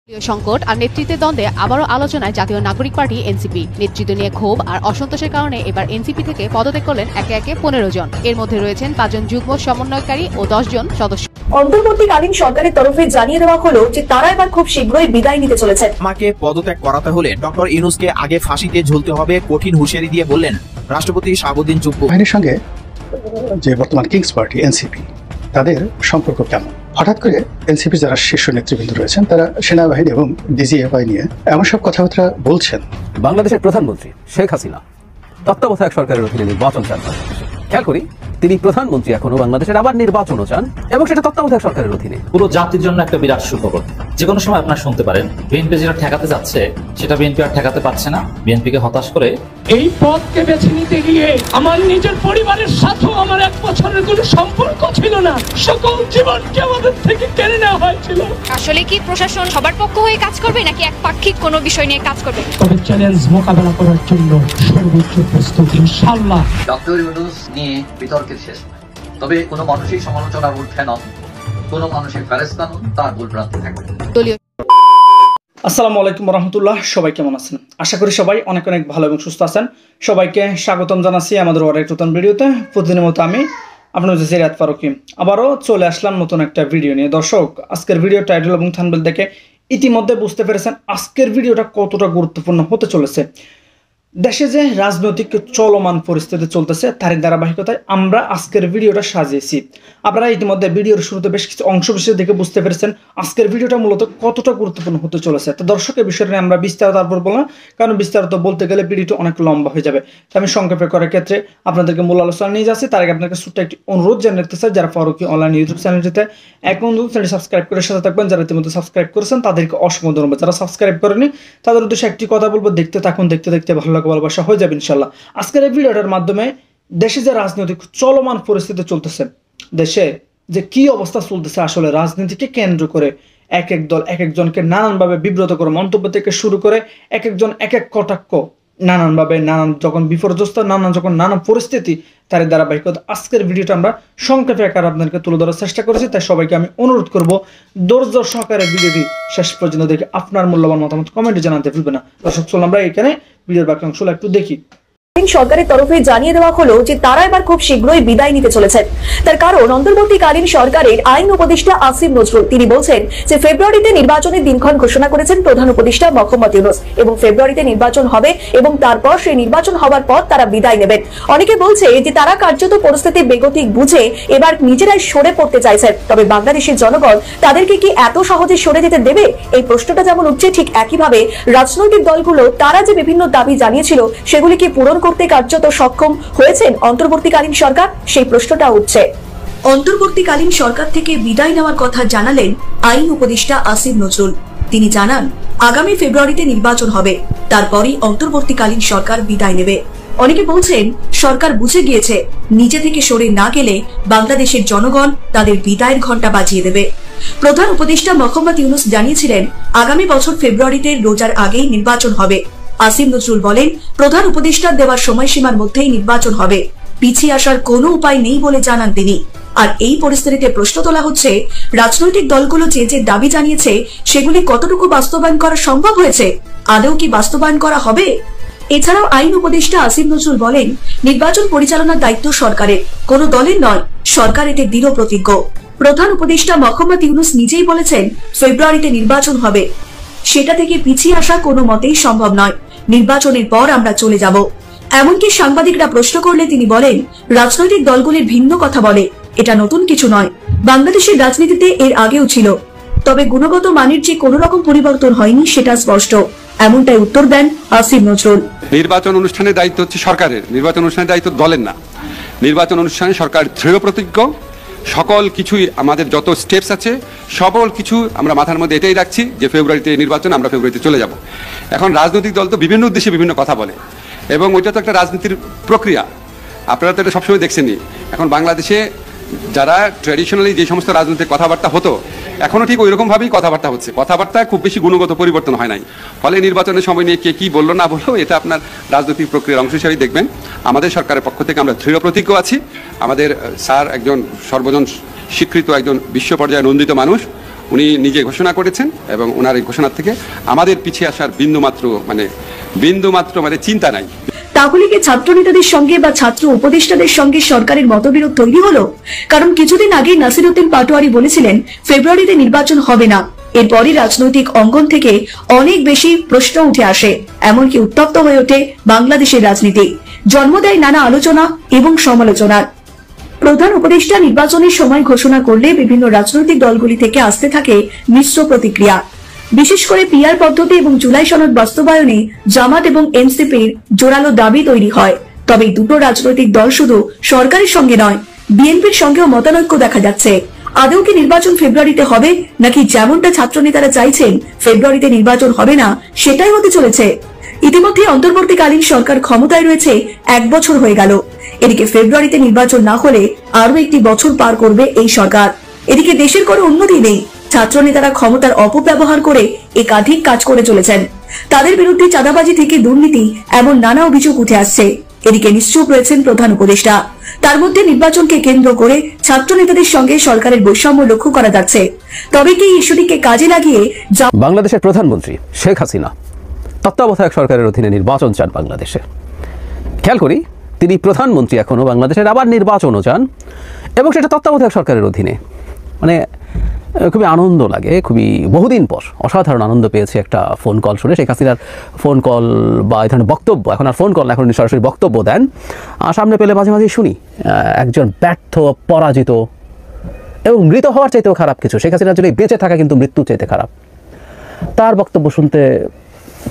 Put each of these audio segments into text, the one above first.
সংকট আর নেতৃত্বের দ্বন্দ্বে আবারও আলোচনায় জাতীয় নাগরিক পার্টি এনসিপি। নেতৃত্ব নিয়ে ক্ষোভ আর অসন্তোষের কারণে এবার এনসিপি থেকে পদত্যাগ করলেন একে একে 15 জন। এর মধ্যে রয়েছেন 5 জন যুগ্ম সমন্বয়কারী ও 10 জন সদস্য। অন্তর্বর্তীকালীন সরকারের তরফে জানিয়ে দেওয়া হলো যে তারা এবার খুব শীঘ্রই বিদায় নিতে চলেছেন। আমাকে পদত্যাগ করাতে হলে ডক্টর ইউনূসকে আগে ফাঁসিতে ঝুলতে হবে, কঠিন হুঁশিয়ারি দিয়ে বললেন রাষ্ট্রপতি শাহাবুদ্দিন চুপ্পু। বাহিনীর সঙ্গে যে বর্তমান কিংস পার্টি এনসিপি, তাদের সম্পর্ক কেমন? হঠাৎ করে এনসিপি যারা শীর্ষ নেতৃবৃন্দ রয়েছেন তারা সেনাবাহিনী এবং ডিজিএফআই নিয়ে এমন সব কথাবার্তা বলছেন। বাংলাদেশের প্রধানমন্ত্রী শেখ হাসিনা তত্ত্বাবধায়ক সরকারের অধীনে নির্বাচন চান। খেয়াল করি, তিনি প্রধানমন্ত্রী এখনো বাংলাদেশের আবার নির্বাচনও চান এবং সেটা তত্ত্বাবধায়ক সরকারের অধীনে। পুরো জাতির জন্য একটা বিরাট সুখবর। যে কোনো সময় আপনারা শুনতে পারেন বিএনপি যেটা ঠেকাতে যাচ্ছে সেটা বিএনপি আর ঠেকাতে পারছে না। বিএনপিকে হতাশ করে এই পথকে বেছে নিতে গিয়ে আমার নিজের পরিবারের সাথেও আমার 1 বছরের কোনো সম্পর্ক ছিল না। সকল জীবনকে আমাদের থেকে কেড়ে নেওয়া হয়েছিল। আসলে কি প্রশাসন সবার পক্ষ হয়ে কাজ করবে নাকি একপাক্ষিক কোনো বিষয় নিয়ে কাজ করবে? তবে চ্যালেঞ্জ মোকাবেলা করার জন্য সর্বোচ্চ প্রস্তুতি ইনশাআল্লাহ। ডক্টর ইউনূস নিয়ে বিতর্কের শেষ নয়, তবে কোনো মানুষই সমালোচনার ঊর্ধ্বে নন, কোনো মানুষের ফেরেশতা নন, তার ভুলভ্রান্তি থাকবে। আসসালামু আলাইকুম রহমতুল্লাহ। সবাই কেমন আছেন? আশা করি সবাই অনেক অনেক ভালো এবং সুস্থ আছেন। সবাইকে স্বাগতম জানাচ্ছি আমাদের আরেক নতুন ভিডিওতে। প্রতিদিনের মতো আমি আপনার সিরাত ফারুকি আবারও চলে আসলাম নতুন একটা ভিডিও নিয়ে। দর্শক, আজকের ভিডিও টাইটেল এবং থাম্বনেল দেখে ইতিমধ্যে বুঝতে পেরেছেন আজকের ভিডিওটা কতটা গুরুত্বপূর্ণ হতে চলেছে। দেশে যে রাজনৈতিক চলমান পরিস্থিতি চলতেছে তারই ধারাবাহিকতায় আমরা আজকের ভিডিওটা সাজিয়েছি। আপনারা ইতিমধ্যে ভিডিওর শুরুতে বেশ কিছু অংশ বিশেষ দেখে বুঝতে পেরেছেন আজকের ভিডিওটা মূলত কতটা গুরুত্বপূর্ণ হতে চলেছে। তো দর্শকের বিষয়টা নিয়ে আমরা বিস্তারিত তারপর বললাম, কারণ বিস্তারিত বলতে গেলে ভিডিওটা অনেক লম্বা হয়ে যাবে। তো আমি সংক্ষেপে করার ক্ষেত্রে আপনাদেরকে মূল আলোচনা নিয়ে যাচ্ছি। তার আগে আপনাকে ছোট্ট একটি অনুরোধ জানিয়ে রাখতে চাই, যারা ফারুকি অনলাইন ইউটিউব চ্যানেলটিতে এখন চ্যানেলটি সাবস্ক্রাইব করে সাথে থাকবেন। যারা ইতিমধ্যে সাবস্ক্রাইব করেছেন তাদেরকে অসংখ্য ধন্যবাদ। যারা সাবস্ক্রাইব করেনি তাদের উদ্দেশ্যে একটি কথা বলবো, দেখতে থাকুন, দেখতে দেখতে ভালো লাগা ভালোবাসা হয়ে যাবে ইনশাল্লাহ। আজকের এই ভিডিওটার মাধ্যমে দেশে যে রাজনৈতিক চলমান পরিস্থিতি চলতেছে, দেশে যে কি অবস্থা চলতেছে, আসলে রাজনীতিকে কেন্দ্র করে এক এক দল এক একজনকে নানানভাবে বিব্রত করে মন্তব্য থেকে শুরু করে এক একজন এক এক কটাক্ষ, নানানভাবে নানান যখন বিপর্যস্ত নানান পরিস্থিতি, তার ধারাবাহিকতা আজকের ভিডিওটা আমরা সংক্ষেপে আকারে আপনাদেরকে তুলে ধরার চেষ্টা করেছি। তাই সবাইকে আমি অনুরোধ করবো ধৈর্য সহকারে ভিডিওটি শেষ পর্যন্ত দেখে আপনার মূল্যবান মতামত কমেন্টে জানাতে ভুলবেন না। দর্শক, চলুন আমরা এখানে ভিডিওর বাকি অংশগুলো একটু দেখি। সরকারের তরফে জানিয়ে দেওয়া হলো যে তারা এবার খুব শীঘ্রই বিদায় নিতে চলেছেন। তার কারণ অন্তর্বর্তীকালীন সরকারের আইন উপদেষ্টা আসিফ নজরুল তিনি বলছেন যে ফেব্রুয়ারিতে নির্বাচনের দিনক্ষণ ঘোষণা করেছেন প্রধান উপদেষ্টা মোহাম্মদ ইউনূস এবং ফেব্রুয়ারিতে নির্বাচন হবে এবং তারপর সেই নির্বাচন হওয়ার পর তারা বিদায় নেবেন। অনেকে বলছে যে তারা কার্যত পরিস্থিতি বেগতিক বুঝে এবার নিজেরাই সরে পড়তে চাইছেন। তবে বাংলাদেশের জনগণ তাদেরকে কি এত সহজে সরে যেতে দেবে? এই প্রশ্নটা যেমন উঠছে, ঠিক একইভাবে রাজনৈতিক দলগুলো তারা যে বিভিন্ন দাবি জানিয়েছিল সেগুলিকে পূরণ করতে কার্যত সক্ষম হয়েছেন অন্তর্বর্তীকালীন সরকার, সেই প্রশ্নটা উঠছে। অন্তর্বর্তীকালীন সরকার থেকে বিদায় নেওয়ার কথা জানালেন আইন উপদেষ্টা আসিফ নজরুল। তিনি জানান আগামী ফেব্রুয়ারিতে নির্বাচন হবে, তারপরই অন্তর্বর্তীকালীন সরকার বিদায় নেবে। অনেকে বলছেন সরকার বুঝে গিয়েছে নিজে থেকে সরে না গেলে বাংলাদেশের জনগণ তাদের বিদায়ের ঘন্টা বাজিয়ে দেবে। প্রধান উপদেষ্টা মোহাম্মদ ইউনূস জানিয়েছিলেন আগামী বছর ফেব্রুয়ারিতে রোজার আগেই নির্বাচন হবে। আসিফ নজরুল বলেন প্রধান উপদেষ্টার দেওয়ার সময়সীমার মধ্যেই নির্বাচন হবে, পিছিয়ে আসার কোনো উপায় নেই বলে জানান তিনি। আর এই পরিস্থিতিতে প্রশ্ন তোলা হচ্ছে রাজনৈতিক দলগুলো যে যে দাবি জানিয়েছে সেগুলি কতটুকু বাস্তবায়ন করা সম্ভব হয়েছে, আদৌ কি বাস্তবায়ন করা হবে? এছাড়াও আইন উপদেষ্টা আসিফ নজরুল বলেন নির্বাচন পরিচালনার দায়িত্ব সরকারের, কোনো দলের নয়। সরকার এতে দৃঢ় প্রতিজ্ঞ। প্রধান উপদেষ্টা মোহাম্মদ ইউনূস নিজেই বলেছেন ফেব্রুয়ারিতে নির্বাচন হবে, সেটা থেকে পিছিয়ে আসা কোনো মতেই সম্ভব নয়। নির্বাচনের পর আমরা চলে যাব। এমনকি সাংবাদিকরা প্রশ্ন করলে তিনি বলেন রাজনৈতিক দলগুলির ভিন্ন কথা বলে, এটা নতুন কিছু নয়, বাংলাদেশের রাজনীতিতে এর আগেও ছিল, তবে গুণগত মানের যে কোনো রকম পরিবর্তন হয়নি সেটা স্পষ্ট। এমনটাই উত্তর দেন আসিফ নজরুল। নির্বাচন অনুষ্ঠানের দায়িত্ব হচ্ছে সরকারের, নির্বাচন অনুষ্ঠানের দায়িত্ব দলের না। নির্বাচন অনুষ্ঠানে সরকার দৃঢ় প্রতিজ্ঞ। সকল কিছুই আমাদের যত স্টেপস আছে সকল কিছু আমরা মাথার মধ্যে এটাই রাখছি যে ফেব্রুয়ারিতে নির্বাচন, আমরা ফেব্রুয়ারিতে চলে যাব। এখন রাজনৈতিক দল তো বিভিন্ন উদ্দেশ্যে বিভিন্ন কথা বলে এবং ওইটা তো একটা রাজনীতির প্রক্রিয়া, আপনারা তো এটা সবসময় দেখছেনই। এখন বাংলাদেশে যারা ট্র্যাডিশনালি যে সমস্ত রাজনৈতিক কথাবার্তা হতো এখনো ঠিক ওই রকমভাবেই কথাবার্তা হচ্ছে, কথাবার্তা খুব বেশি গুণগত পরিবর্তন হয় নাই। ফলে নির্বাচনের সময় নিয়ে কে কি বললো না বললো এটা আপনার রাজনৈতিক প্রক্রিয়ার অংশ হিসেবেই দেখবেন। আমাদের সরকারের পক্ষ থেকে আমরা দৃঢ় প্রতিজ্ঞ আছি। আমাদের স্যার একজন সর্বজন স্বীকৃত একজন বিশ্ব পর্যায়ে নন্দিত মানুষ, উনি নিজে ঘোষণা করেছেন এবং ওনার এই ঘোষণা থেকে আমাদের পিছিয়ে আসার বিন্দুমাত্র চিন্তা নাই। তাহলে কি ছাত্র নেতাদের সঙ্গে বা ছাত্র উপদেষ্টাদের সঙ্গে সরকারের মতবিরোধ তৈরি হলো? কারণ কিছুদিন আগে নাসিরউদ্দিন পাটোয়ারি বলেছিলেন ফেব্রুয়ারিতে নির্বাচন হবে না। এরপরই রাজনৈতিক অঙ্গন থেকে অনেক বেশি প্রশ্ন উঠে আসে, এমনকি উত্তপ্ত হয়ে ওঠে বাংলাদেশের রাজনীতি, জন্ম দেয় নানা আলোচনা এবং সমালোচনার। প্রধান উপদেষ্টা নির্বাচনের সময় ঘোষণা করলে বিভিন্ন রাজনৈতিক দলগুলি থেকে আসতে থাকে মিশ্র প্রতিক্রিয়া। বিশেষ করে পিআর পদ্ধতি এবং জুলাই সনদ বাস্তবায়নে জামাত এবং এনসিপির জোরালো দাবি তৈরি হয়। তবে দুটো রাজনৈতিক দল শুধু সরকারের সঙ্গে নয়, বিএনপির সঙ্গেও মতানৈক্য দেখা যাচ্ছে। আদৌ কি নির্বাচন ফেব্রুয়ারিতে হবে, নাকি যেমনটা ছাত্র নেতারা চাইছেন ফেব্রুয়ারিতে নির্বাচন হবে না সেটাই হতে চলেছে? ইতিমধ্যে অন্তর্বর্তীকালীন সরকার ক্ষমতায় রয়েছে 1 বছর হয়ে গেল। এদিকে ফেব্রুয়ারিতে নির্বাচন না হলে আরো 1 বছর পার করবে এই সরকার। এদিকে দেশের কোনো উন্নতি নেই। ছাত্র নেতারা ক্ষমতার অপব্যবহার করে একাধিক কাজ করে চলেছেন। তাদের বিরুদ্ধে চাঁদাবাজি থেকে দুর্নীতি এমন নানা অভিযোগ উঠে আসছে। এদিকে নিশ্চুপ রয়েছেন প্রধান উপদেষ্টা। তার মধ্যে নির্বাচনকে কেন্দ্র করে ছাত্র নেতাদের সঙ্গে সরকারের বৈষম্য লক্ষ্য করা যাচ্ছে। তবে কি ইস্যুটিকে কাজে লাগিয়ে বাংলাদেশের প্রধানমন্ত্রী শেখ হাসিনা তত্ত্বাবধায়ক সরকারের অধীনে নির্বাচন চান বাংলাদেশে। খেয়াল করি, তিনি প্রধানমন্ত্রী এখনো বাংলাদেশের আবার নির্বাচনও চান এবং সেটা তত্ত্বাবধায়ক সরকারের অধীনে। মানে খুবই আনন্দ লাগে, খুবই বহুদিন পর অসাধারণ আনন্দ পেয়েছে একটা ফোন কল শুনে। শেখ হাসিনার ফোন কল বা এই ধরনের বক্তব্য, এখন আর ফোন কল না, এখন সরাসরি বক্তব্য দেন, আর সামনে পেলে মাঝে মাঝে শুনি একজন ব্যর্থ, পরাজিত এবং মৃত হওয়ার চাইতেও খারাপ কিছু। শেখ হাসিনার জন্য বেঁচে থাকা কিন্তু মৃত্যুর চাইতে খারাপ। তার বক্তব্য শুনতে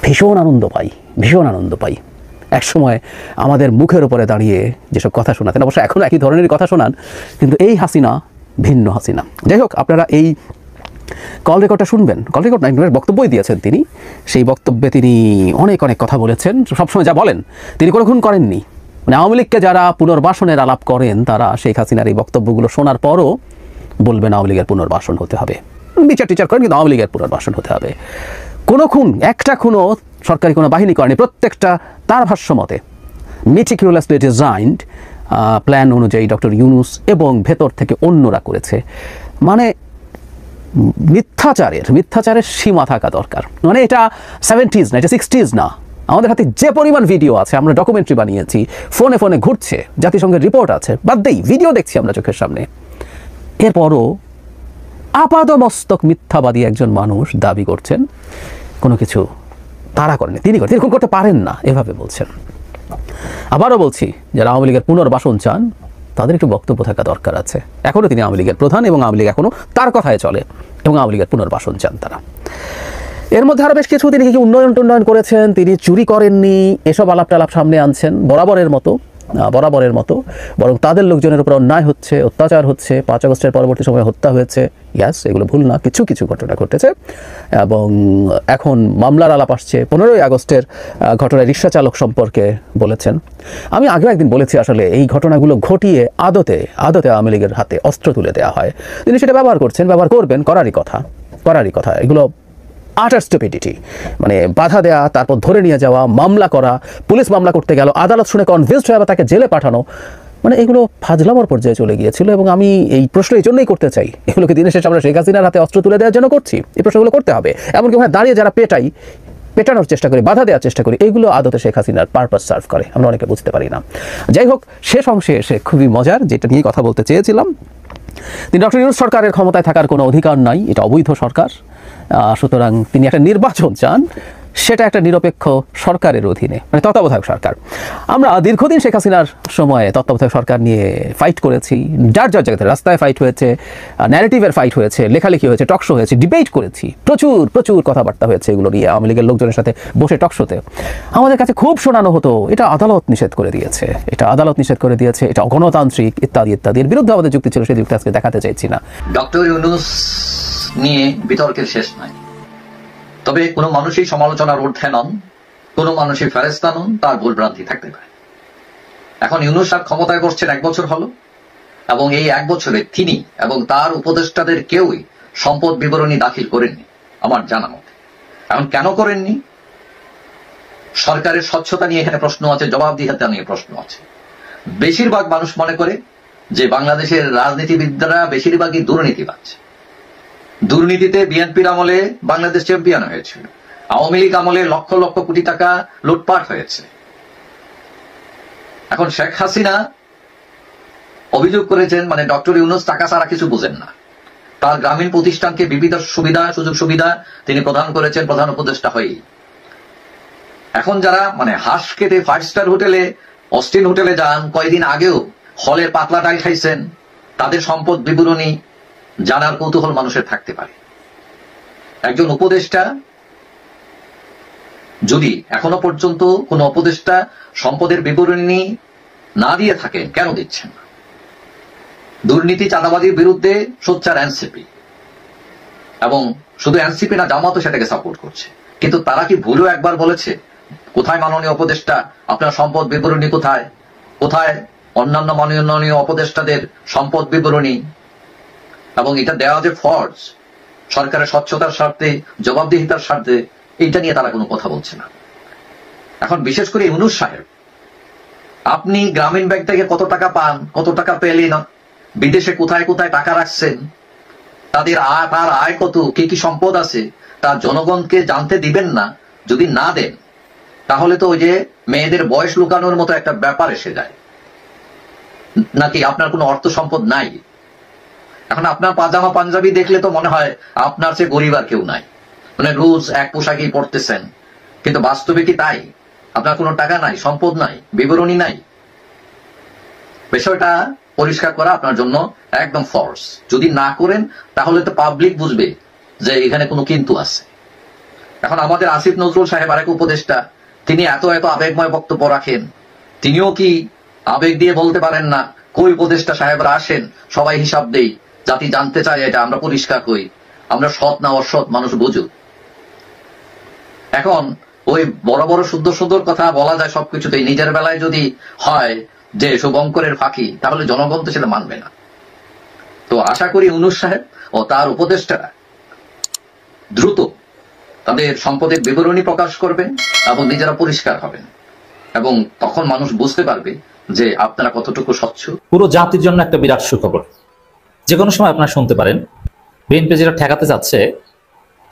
ভীষণ আনন্দ পাই। একসময় আমাদের মুখের উপরে দাঁড়িয়ে যেসব কথা শোনাতেন, অবশ্য এখনও একই ধরনের কথা শোনান, কিন্তু এই হাসিনা ভিন্ন হাসিনা। যাই হোক, আপনারা এই কল রেকর্ডটা শুনবেন। কল রেকর্ড না, বক্তব্যই দিয়েছেন তিনি। সেই বক্তব্যে তিনি অনেক কথা বলেছেন। সবসময় যা বলেন তিনি কোনো খুন করেননি। মানে আওয়ামী লীগকে যারা পুনর্বাসনের আলাপ করেন তারা শেখ হাসিনার এই বক্তব্যগুলো শোনার পরও বলবেন আওয়ামী লীগের পুনর্বাসন হতে হবে। বিচার করেন, কিন্তু আওয়ামী লীগের পুনর্বাসন হতে হবে। কোনো খুন, একটা খুনও সরকারি কোনো বাহিনী করেনি। প্রত্যেকটা তার ভাষ্য মতে মেটিকুলাসলি ডিজাইনড প্ল্যান অনুযায়ী ডক্টর ইউনূস এবং ভেতর থেকে অন্যরা করেছে। মানে মিথ্যাচারের সীমা থাকা দরকার। মানে এটা 70s না, এটা 60s না। আমাদের হাতে যে পরিমাণ ভিডিও আছে, আমরা ডকুমেন্টারি বানিয়েছি, ফোনে ঘুরছে, জাতিসংঘের রিপোর্ট আছে, বাদ দেই ভিডিও দেখছি আমরা চোখের সামনে। এরপরও আপাদমস্তক মিথ্যাবাদী একজন মানুষ দাবি করছেন কোনো কিছু তারা করেনি, তিনি করতে পারেন না, এভাবে বলছেন। আবারও বলছি, যারা আওয়ামী লীগের পুনর্বাসন চান তাদের একটু বক্তব্য থাকা দরকার আছে। এখনও তিনি আওয়ামী লীগের প্রধান এবং আওয়ামী লীগ এখনও তার কথায় চলে এবং আওয়ামী লীগের পুনর্বাসন চান তারা। এর মধ্যে আরও বেশ কিছু তিনি কি উন্নয়ন করেছেন, তিনি চুরি করেননি, এসব আলাপ সামনে আনছেন বরাবরের মতো। বরং তাদের লোকজনের উপর অন্যায় হচ্ছে, অত্যাচার হচ্ছে, 5 আগস্টের পরবর্তী সময়ে হত্যা হয়েছে। ইয়াস, এগুলো ভুল না, কিছু ঘটনা ঘটেছে এবং এখন মামলার আলাপ আসছে। 15ই আগস্টের ঘটনায় রিক্সা চালক সম্পর্কে বলেছেন। আমি আগেও একদিন বলেছি, আসলে এই ঘটনাগুলো ঘটিয়ে আদতে আওয়ামী লীগের হাতে অস্ত্র তুলে দেওয়া হয়। তিনি সেটা ব্যবহার করবেন, করারই কথা। এগুলো আটার স্টুপিডিটি। মানে বাধা দেয়া, তারপর ধরে নিয়ে যাওয়া, মামলা করা, পুলিশ মামলা করতে গেল, আদালত শুনে কনভিন্সড হয়ে আবার তাকে জেলে পাঠানো, মানে এগুলো ফাজলামোর পর্যায়ে চলে গিয়েছিল। এবং আমি এই প্রশ্ন এই জন্যই করতে চাই, এগুলোকে দিনের শেষে আমরা শেখ হাসিনার হাতে অস্ত্র তুলে দেওয়ার জন্য করছি। এই প্রশ্নগুলো করতে হবে। এমনকি ওখানে দাঁড়িয়ে যারা পেটানোর চেষ্টা করি, বাধা দেওয়ার চেষ্টা করি, এইগুলো আদতে শেখ হাসিনার পারপাস সার্ভ করে, আমরা অনেকে বুঝতে পারি না। যাই হোক, শেষ অংশে এসে খুবই মজার, যেটা নিয়ে কথা বলতে চেয়েছিলাম, তিনি ডক্টর ইউনূস সরকারের ক্ষমতায় থাকার কোনো অধিকার নাই, এটা অবৈধ সরকার। সুতরাং তিনি একটা নির্বাচন চান, সেটা একটা নিরপেক্ষ সরকারের অধীনে, মানে তত্ত্বাবধায়ক সরকার। আমরা দীর্ঘদিন শেখ হাসিনার সময়ে তত্ত্বাবধায়ক সরকার নিয়ে ফাইট করেছি। যার জায়গাতে রাস্তায় ফাইট হয়েছে, ন্যারেটিভের ফাইট হয়েছে, লেখালেখি হয়েছে, টকশো হয়েছে, ডিবেট করেছি, প্রচুর কথাবার্তা হয়েছে এগুলো নিয়ে আওয়ামী লীগের লোকজনের সাথে বসে টকশোতে। আমাদের কাছে খুব শোনানো হতো এটা আদালত নিষেধ করে দিয়েছে, এটা অগণতান্ত্রিক ইত্যাদি। এর বিরুদ্ধে আমাদের যুক্তি ছিল, সেই যুক্তি আজকে দেখাতে চাইছি না। ডক্টর ইউনূস নিয়ে বিতর্কের শেষ নাই। তবে কোনো মানুষই সমালোচনার ঊর্ধ্বে নন, কোনো মানুষই ফেরেশতা নন, তার ভুলভ্রান্তি থাকতে পারে। এখন ইউনূস সাহেব ক্ষমতায় বসছেন 1 বছর হলো, এবং এই 1 বছরে তিনি এবং তার উপদেষ্টাদের কেউই সম্পদ বিবরণী দাখিল করেননি আমার জানা মতে। এখন কেন করেননি? সরকারের স্বচ্ছতা নিয়ে এখানে প্রশ্ন আছে, জবাবদিহিতা নিয়ে প্রশ্ন আছে। বেশিরভাগ মানুষ মনে করে যে বাংলাদেশের রাজনীতিবিদরা বেশিরভাগই দুর্নীতিবাজ। দুর্নীতিতে বিএনপির আমলে বাংলাদেশ চ্যাম্পিয়ন হয়েছিল, আওয়ামী লীগ আমলে লক্ষ লক্ষ কোটি টাকা লুটপাট হয়েছে। এখন শেখ হাসিনা অভিযোগ করেছেন মানে ডক্টর ইউনূস টাকা ছাড়া কিছু বোঝেন না। তার গ্রামীণ প্রতিষ্ঠানকে বিবিধ সুবিধা সুযোগ সুবিধা তিনি প্রদান করেছেন প্রধান উপদেষ্টা হয়ে। এখন যারা মানে হাঁস কেটে 5 স্টার হোটেলে অস্টিন হোটেলে যান, কয়েকদিন আগেও হলের পাতলা ডাল খাইছেন, তাদের সম্পদ বিবরণী জানার কৌতূহল মানুষের থাকতে পারে। একজন উপদেষ্টা যদি এখনো পর্যন্ত কোন উপদেষ্টা সম্পদের বিবরণী না দিয়ে থাকেন, কেন দিচ্ছেন? দুর্নীতি চাঁদাবাজির বিরুদ্ধে সোচ্চার এনসিপি, এবং শুধু এনসিপি না জামাতও সেটাকে সাপোর্ট করছে। কিন্তু তারা কি ভুলও একবার বলেছে কোথায় মাননীয় উপদেষ্টা আপনার সম্পদ বিবরণী কোথায়? কোথায় অন্যান্য মাননীয় উপদেষ্টাদের সম্পদ বিবরণী? এবং এটা দেওয়া যে ফরজ সরকারের স্বচ্ছতার স্বার্থে, জবাবদিহিতার স্বার্থে, এইটা নিয়ে তারা কোনো কথা বলছে না। এখন বিশেষ করে ইউনূস সাহেব, আপনি গ্রামীণ ব্যাংক থেকে কত টাকা পান, কত টাকা পেলেন, বিদেশে কোথায় কোথায় টাকা রাখছেন, তাদের তার আয় কত, কি কি সম্পদ আছে, তার জনগণকে জানতে দিবেন না। যদি না দেন তাহলে তো ওই যে মেয়েদের বয়স লুকানোর মতো একটা ব্যাপার এসে যায়, নাকি আপনার কোনো অর্থ সম্পদ নাই। এখন আপনার পাজামা পাঞ্জাবি দেখলে তো মনে হয় আপনার চেয়ে গরিব আর কেউ নাই, মানে রোজ এক পোশাকেই পড়তেছেন, কিন্তু বাস্তবে কি তাই? আপনার কোনো টাকা নাই, সম্পদ নাই, বিবরণী নাই। বিষয়টা পরিষ্কার করা আপনার জন্য একদম ফরজ। যদি না করেন তাহলে তো পাবলিক বুঝবে যে এখানে কোনো কিন্তু আছে। এখন আমাদের আসিফ নজরুল সাহেব আরেক উপদেষ্টা, তিনি এত এত আবেগময় বক্তব্য রাখেন, তিনিও কি আবেগ দিয়ে বলতে পারেন না কই উপদেষ্টা সাহেবরা আসেন, সবাই হিসাব দেই, জাতি জানতে চায়, এটা আমরা পরিষ্কার করি, আমরা সৎ না অসৎ মানুষ বুঝুক। এখন ওই বড় বড় সুন্দর সুন্দর কথা বলা যায় সবকিছুতেই, নিজের বেলায় যদি হয় যে শুভঙ্করের ফাঁকি, তাহলে জনগণ তো সেটা মানবে না। তো আশা করি ইউনূস সাহেব ও তার উপদেষ্টারা দ্রুত তাদের সম্পদের বিবরণী প্রকাশ করবেন এবং নিজেরা পরিষ্কার হবেন, এবং তখন মানুষ বুঝতে পারবে যে আপনারা কতটুকু স্বচ্ছ। পুরো জাতির জন্য একটা বিরাট সুখবর, যে কোনো সময় আপনারা শুনতে পারেন বিএনপি যেটা ঠেকাতে যাচ্ছে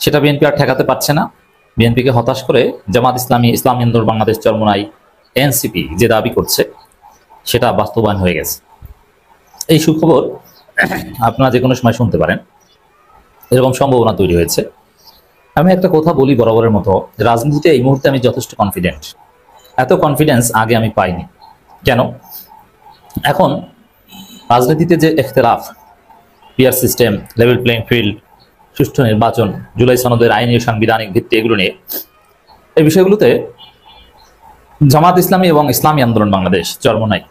সেটা বিএনপি আর ঠেকাতে পারছে না। বিএনপিকে হতাশ করে জামাত ইসলামী, ইসলামী আন্দোলন বাংলাদেশ চরমোনাই, এনসিপি যে দাবি করছে সেটা বাস্তবায়ন হয়ে গেছে। এই সুখবর আপনারা যে কোনো সময় শুনতে পারেন, এরকম সম্ভাবনা তৈরি হয়েছে। আমি একটা কথা বলি বরাবরের মতো, রাজনীতিতে এই মুহূর্তে আমি যথেষ্ট কনফিডেন্ট। এত কনফিডেন্স আগে আমি পাইনি। কেন? এখন রাজনীতিতে যে ইখতিলাফ, peer system, level playing field, সুষ্ঠু নির্বাচন, জুলাই সনদের আইনি ও সাংবিধানিক ভিত্তি, এগুলো নিয়ে এই বিষয়গুলোতে জামাত ইসলামী এবং ইসলামী আন্দোলন বাংলাদেশ চরমোনাই,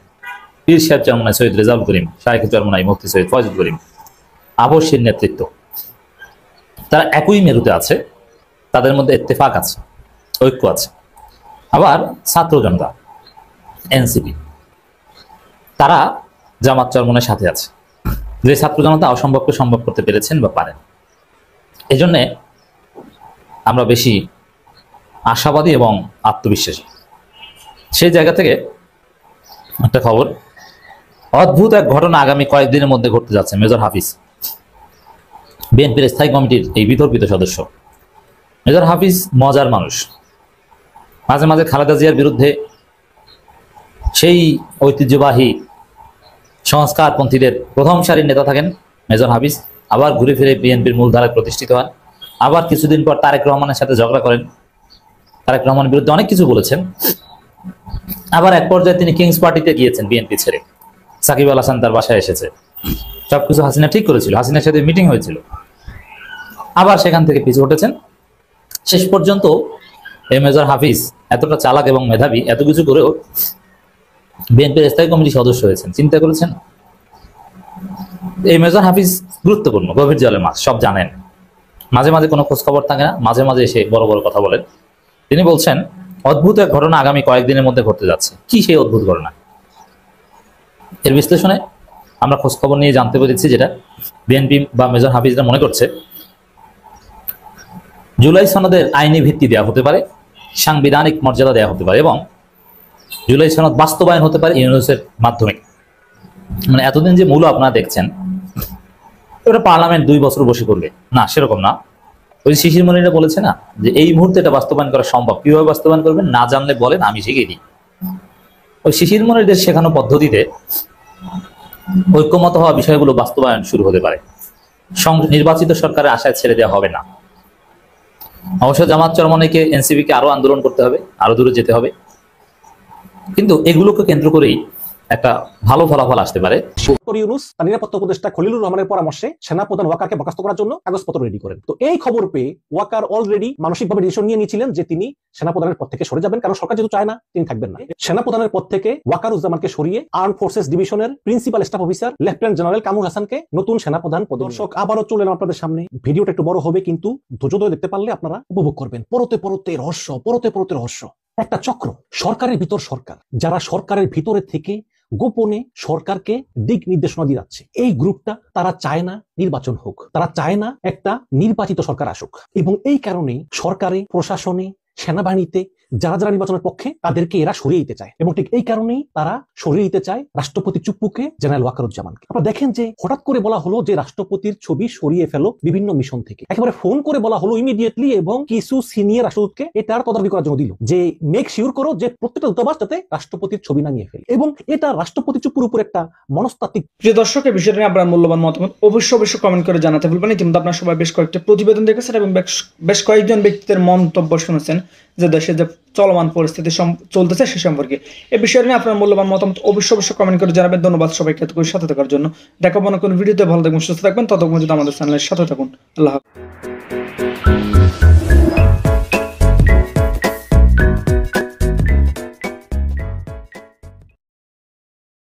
পীর সাহেব চরমোনাই সৈয়দ রেজাউল করিম, শায়েখ চরমোনাই মুফতি সৈয়দ ফয়জুল করিম, আবশ্যের নেতৃত্ব, তারা একই মেরুতে আছে, তাদের মধ্যে ইত্তেফাক আছে, ঐক্য আছে। আবার ছাত্র জনতা, এনসিপি, তারা জামাত চরমোনাইয়ের সাথে আছে। যে ছাত্র জনতা অসম্ভবকে সম্ভব করতে পেরেছেন বা পারেন, এই জন্যে আমরা বেশি আশাবাদী এবং আত্মবিশ্বাসী। সেই জায়গা থেকে একটা খবর, অদ্ভুত এক ঘটনা আগামী কয়েকদিনের মধ্যে ঘটতে যাচ্ছে। মেজর হাফিজ, বিএনপির স্থায়ী কমিটির এই বিতর্কিত সদস্য মেজর হাফিজ মজার মানুষ। মাঝে মাঝে খালেদা জিয়ার বিরুদ্ধে সেই ঐতিহ্যবাহী সংস্কারপন্থীদের প্রথম সারির নেতা থাকেন মেজর হাফিজ, আবার ঘুরে ফিরে বিএনপির মূলধারায় প্রতিষ্ঠিত হন। আবার কিছুদিন পর তারেক রহমানের সাথে ঝগড়া করেন, তারেক রহমানের বিরুদ্ধে অনেক কিছু বলেছেন। আবার এক পর্যায়ে তিনি কিংস পার্টিতে গিয়েছেন বিএনপি ছেড়ে, সাকিব আল হাসান তার বাসায় এসেছে, সবকিছু হাসিনা ঠিক করেছিল, হাসিনার সাথে মিটিং হয়েছিল, আবার সেখান থেকে পিছু হটেছেন। শেষ পর্যন্ত এই মেজর হাফিজ এতটা চালাক এবং মেধাবী, এত কিছু করেও বিএনপির স্থায়ী কমিটির সদস্য হয়েছেন। চিন্তা করেছেন? এই মেজর হাফিজ গুরুত্বপূর্ণ, গভীর জলের মাছ, সব জানেন। মাঝে মাঝে কোনো খোঁজ খবর থাকে না, মাঝে মাঝে এসে বড় বড় কথা বলেন। তিনি বলছেন অদ্ভুত এক ঘটনা আগামী কয়েকদিনের মধ্যে ঘটতে যাচ্ছে। কি সেই অদ্ভুত ঘটনা? এর বিশ্লেষণে আমরা খোঁজ খবর নিয়ে জানতে পেরেছি যেটা বিএনপি বা মেজর হাফিজরা মনে করছে, জুলাই সনদের আইনি ভিত্তি দেওয়া হতে পারে, সাংবিধানিক মর্যাদা দেওয়া হতে পারে, এবং জুলাই সনদ বাস্তবায়ন হতে পারে ইউনূসের মাধ্যমে। মানে এতদিন যে মূল আপনারা দেখছেন ওটা পার্লামেন্ট 2 বছর বসে করবে না, সেরকম না। ওই শিশির মনিরা বলেছে না যে এই মুহূর্তে এটা বাস্তবায়ন করা সম্ভব, কিভাবে বাস্তবায়ন করবেন না জানলে বলেন, আমি শিখিয়ে দিই। ওই শিশির মনিরদের শেখানো পদ্ধতিতে ঐক্যমত হওয়া বিষয়গুলো বাস্তবায়ন শুরু হতে পারে। নির্বাচিত সরকারের আশায় ছেড়ে দেওয়া হবে না। অবশ্য জামাত চরমনাইকে, এনসিপিকে আরো আন্দোলন করতে হবে, আরো দূরে যেতে হবে, কিন্তু এগুলোকে কেন্দ্র করেই একটা ভালো ফলাফল আসতে পারে। ডক্টর ইউনূস তার নিরাপত্তা উপদেষ্টা খলিলুর রহমানের পরামর্শে সেনাপ্রধান ওয়াকারকে বরখাস্ত করার জন্য কাগজপত্র রেডি করেন। তো এই খবর পেয়ে ওয়াকার অলরেডি মানসিকভাবে ডিসিশন নিয়ে নিয়েছিলেন যে তিনি সেনাপ্রধানের পদ থেকে সরে যাবেন, কারণ সরকার যেহেতু চায় না তিনি থাকবেন না। সেনাপ্রধানের পদ থেকে ওয়াকারুজ্জামানকে সরিয়ে আর্ম ফোর্সেস ডিভিশনের principal staff officer lieutenant general Kamrul হাসানকে নতুন সেনাপ্রধান পদর্শক আবারও চলেন আপনাদের সামনে। ভিডিওটা একটু বড় হবে, কিন্তু ধৈর্য ধরে দেখতে পারলে আপনারা উপভোগ করবেন। পরতে পরতে রহস্য, পরতে পরতে রহস্য। একটা চক্র, সরকারের ভিতর সরকার, যারা সরকারের ভিতরে থেকে গোপনে সরকারকে দিক নির্দেশনা দিয়ে যাচ্ছে। এই গ্রুপটা তারা চায় না নির্বাচন হোক, তারা চায় না একটা নির্বাচিত সরকার আসুক, এবং এই কারণেই সরকারে, প্রশাসনে, সেনাবাহিনীতে যারা যারা নির্বাচনের পক্ষে তাদেরকে এরা সরিয়ে দিতে চায়, এবং ঠিক এই কারণেই তারা সরিয়ে দিতে চায় রাষ্ট্রপতি চুপ্পুকে, জেনারেল ওয়াকারুজ্জামানকে। আপনারা দেখেন যে হঠাৎ করে বলা হলো যে রাষ্ট্রপতির ছবি সরিয়ে ফেলো বিভিন্ন মিশন থেকে, একেবারে ফোন করে বলা হলো ইমিডিয়েটলি, এবং কিছু সিনিয়র রাষ্ট্রদূতকে এটার তদারকি করার জন্য দিল যে মেক শিওর করো যে প্রত্যেকটা দূতাবাস যাতে রাষ্ট্রপতির ছবি না নিয়ে ফেলে, এবং এটা রাষ্ট্রপতি চুপ্পুর উপর একটা মনস্তাত্ত্বিক। প্রিয় দর্শক, এই বিষয়টা নিয়ে আপনার মূল্যবান মতামত অবশ্যই কমেন্ট করে জানাতে ভুলবেন। ইতিমধ্যে আপনারা সবাই বেশ কয়েকটা প্রতিবেদন দেখেছেন এবং বেশ কয়েকজন ব্যক্তিদের মন্তব্য শুনেছেন যে দেশে যে চলমান পরিস্থিতি চলতেছে সে সম্পর্কে। এই বিষয় নিয়ে আপনার মূল্যবান মতামত অবশ্যই কমেন্ট করে জানাবেন। ধন্যবাদ সবাইকে এতক্ষণ সাথে থাকার জন্য। দেখাবো না কোন ভিডিওতে, ভালো থাকবেন, সুস্থ থাকবেন, ততক্ষণ যদি আমাদের চ্যানেলের সাথে থাকুন। আল্লাহ হাফেজ।